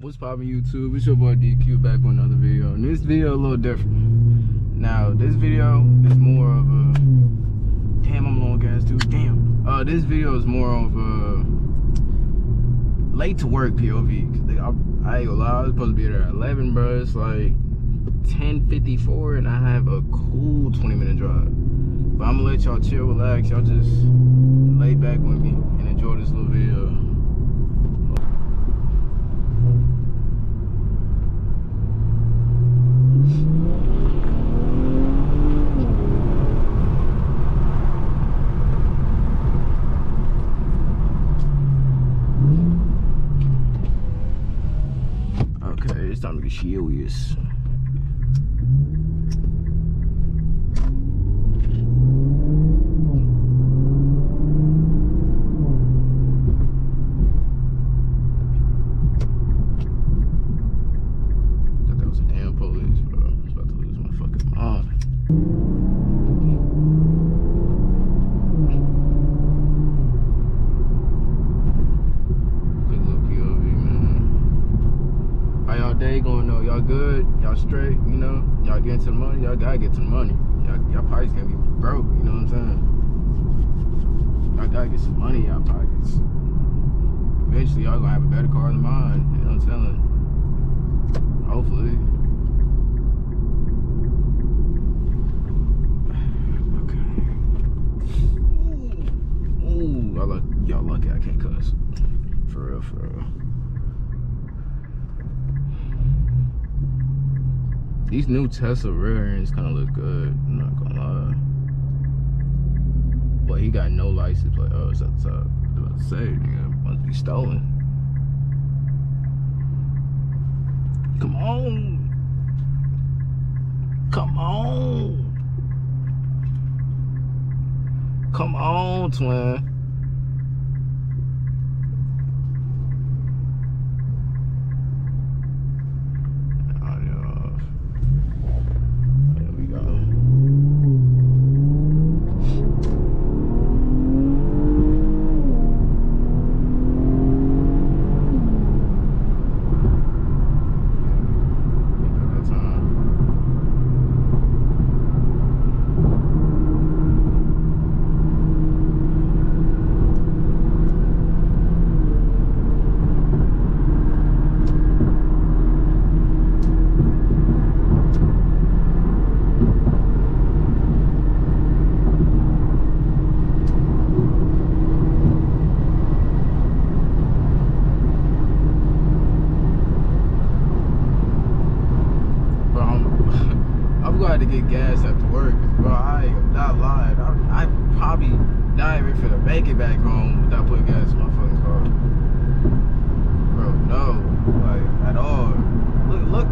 What's poppin' YouTube? It's your boy DQ back with another video. And this video a little different. Now, this video is more of a... Damn, I'm long ass too. Damn. This video is more of a... late to work POV. Like, I ain't gonna lie, I was supposed to be there at 11, bro. It's like 10:54 and I have a cool 20-minute drive. But I'm gonna let y'all chill, relax. Y'all just lay back with me and enjoy this little video. It's time to get serious. Thought that was a damn police, bro. I was about to lose my fucking mind. Day going though, y'all good, y'all straight, you know, y'all getting to the money, y'all gotta get to the money. Y'all probably gonna be broke, you know what I'm saying? Y'all gotta get some money in y'all pockets. Eventually y'all gonna have a better car than mine, you know what I'm saying? Hopefully. Okay. Ooh, y'all lucky I can't cuss. For real, for real. These new Tesla rear ends kind of look good, I'm not gonna lie. But he got no license plate. Oh, it's at the top. I was about to say, nigga, must be stolen. Come on. Come on. Come on, twin. To get gas after work, bro. I am not lying. I probably not even finna make it back home without putting gas in my fucking car, bro. No, like at all.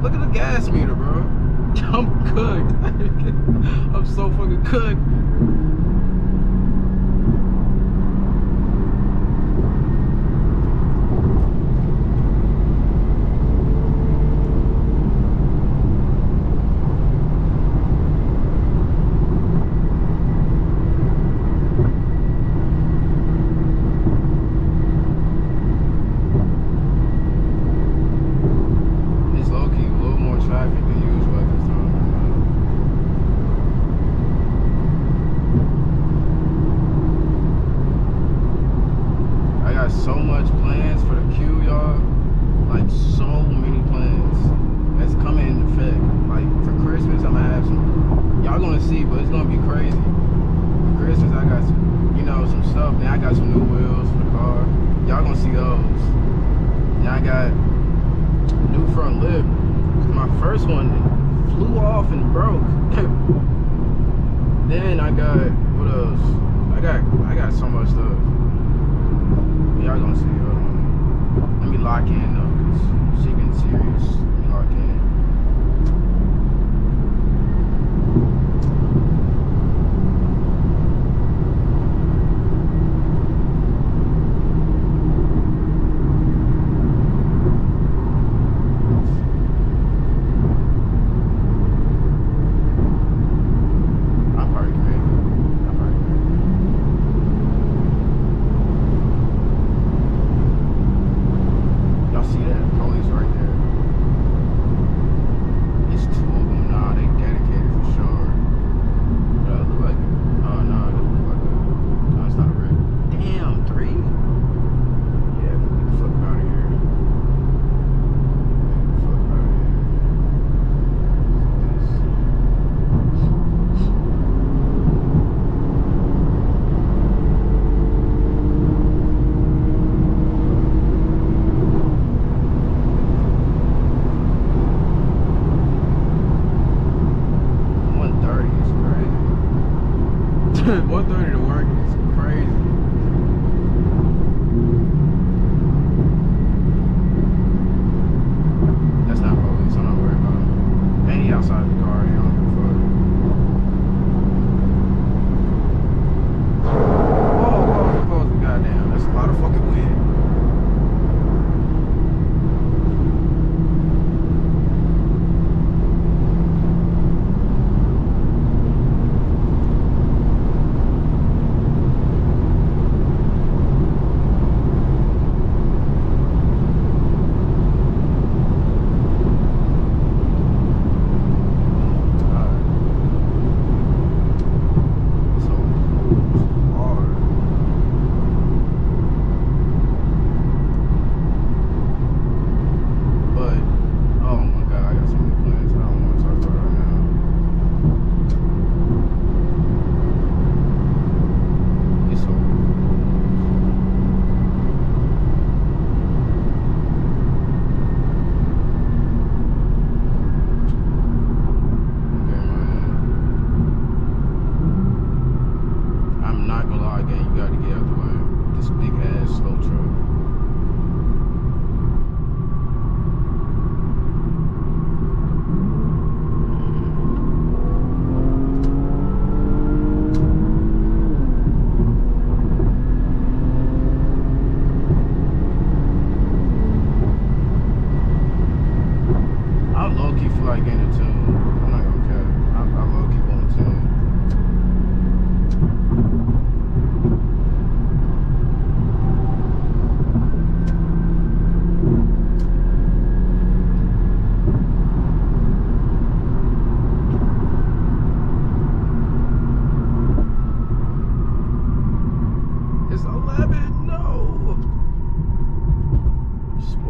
Look at the gas meter, bro. I'm cooked. I'm so fucking cooked. So much plans for the Q, y'all. Like so many plans that's coming in effect. Like for Christmas, I'm gonna have some. Y'all gonna see, but it's gonna be crazy. For Christmas, I got some, you know, some stuff. Then I got some new wheels for the car. Y'all gonna see those. Then I got new front lip. Cause my first one flew off and broke. Then I got what else? I got so much stuff. Y'all gonna see. Let me lock in though, cause she getting serious. Let me lock in.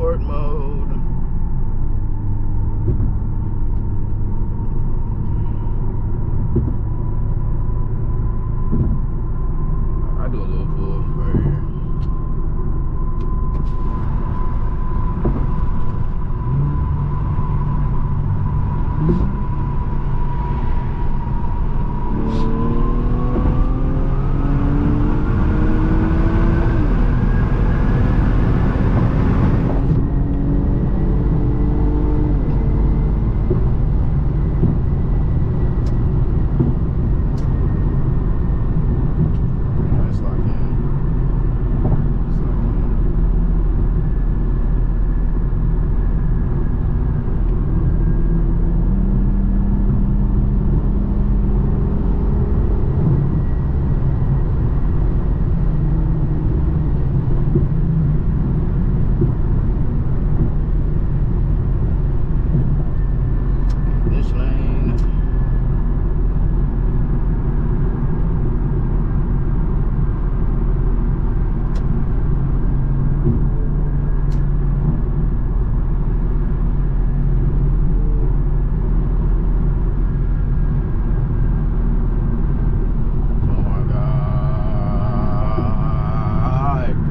sport mode. I do a little pull right here.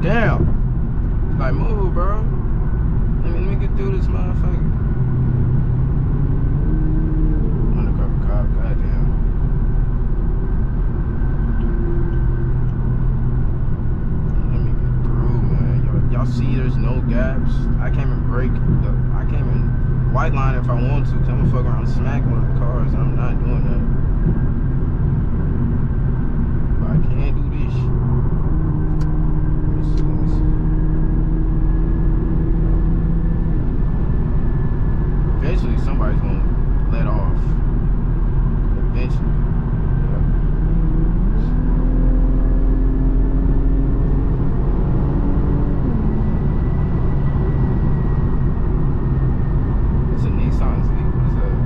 Damn. Like, move, bro. Let me get through this motherfucker. Undercover cop, goddamn. Let me get through, man. Y'all see there's no gaps. I can't even brake. I can't even white line if I want to, because I'm gonna fuck around and smack one of the cars, and I'm not doing that. But I can't do this shit. Let me see. Eventually, somebody's gonna let off. Eventually. Yep. It's a Nissan Z. What is that?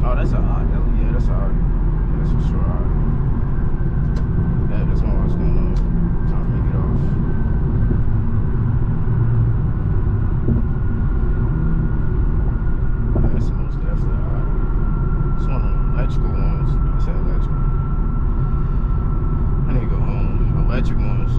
Oh, that's a Audi. Yeah, that's a Audi. Yeah, that's for sure Audi. Yeah, that's one I was going on. Time for me to get off. Yeah, that's the most definitely hot. It's one of the electrical ones. I said electrical. I need to go home. Electric ones.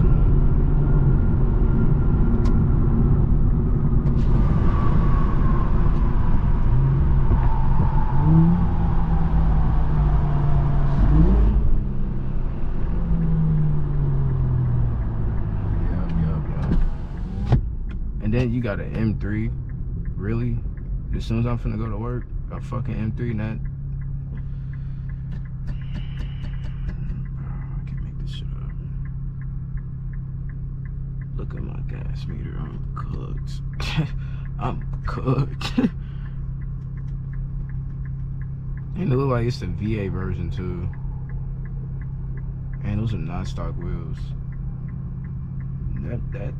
And then you got an M3, really? As soon as I'm finna go to work, a fucking M3 and that. I can't make this shit up. Look at my gas meter, I'm cooked. I'm cooked. And it look like it's the VA version too. And those are not stock wheels. That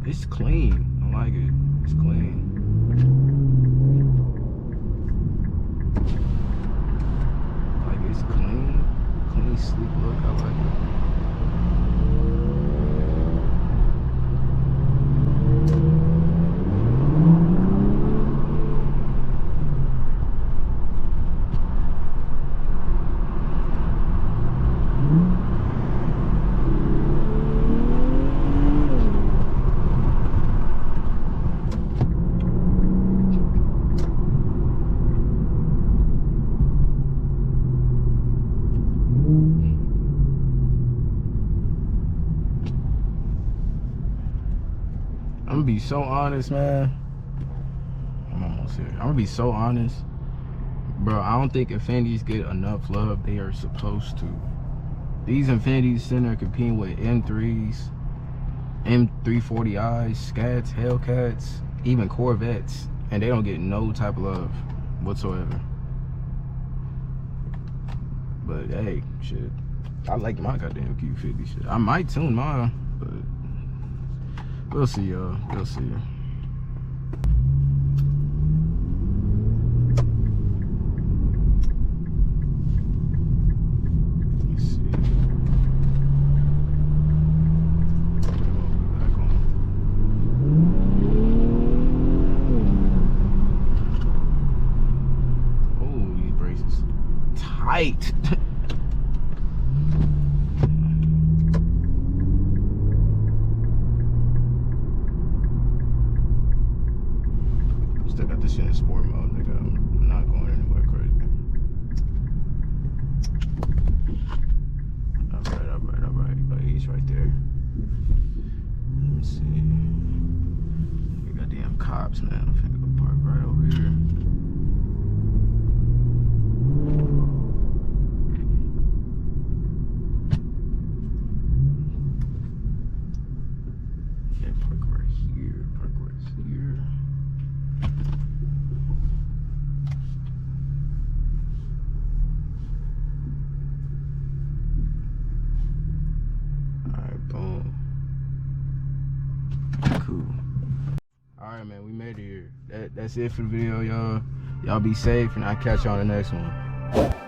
it's clean. I like it. It's clean. Like, it's clean, sleek look. I like it. I'm gonna be so honest, man. I'm almost here. I'm gonna be so honest. Bro, I don't think Infinitis get enough love they are supposed to. These Infinitis sitting there competing with M3s, M340Is, Scats, Hellcats, even Corvettes, and they don't get no type of love whatsoever. But hey, shit. I like my goddamn Q50 shit. I might tune mine, but we'll see, y'all. We'll see. Let's see. Back on. right. Still got this shit in sport mode, nigga. I'm not going anywhere crazy. Alright. Oh, he's right there. Let me see. We got damn cops, man. I'm finna go park right over here. Yeah, park right here. Alright, boom. Cool. Alright, man, we made it here. That's it for the video, y'all. Y'all be safe, and I'll catch y'all on the next one.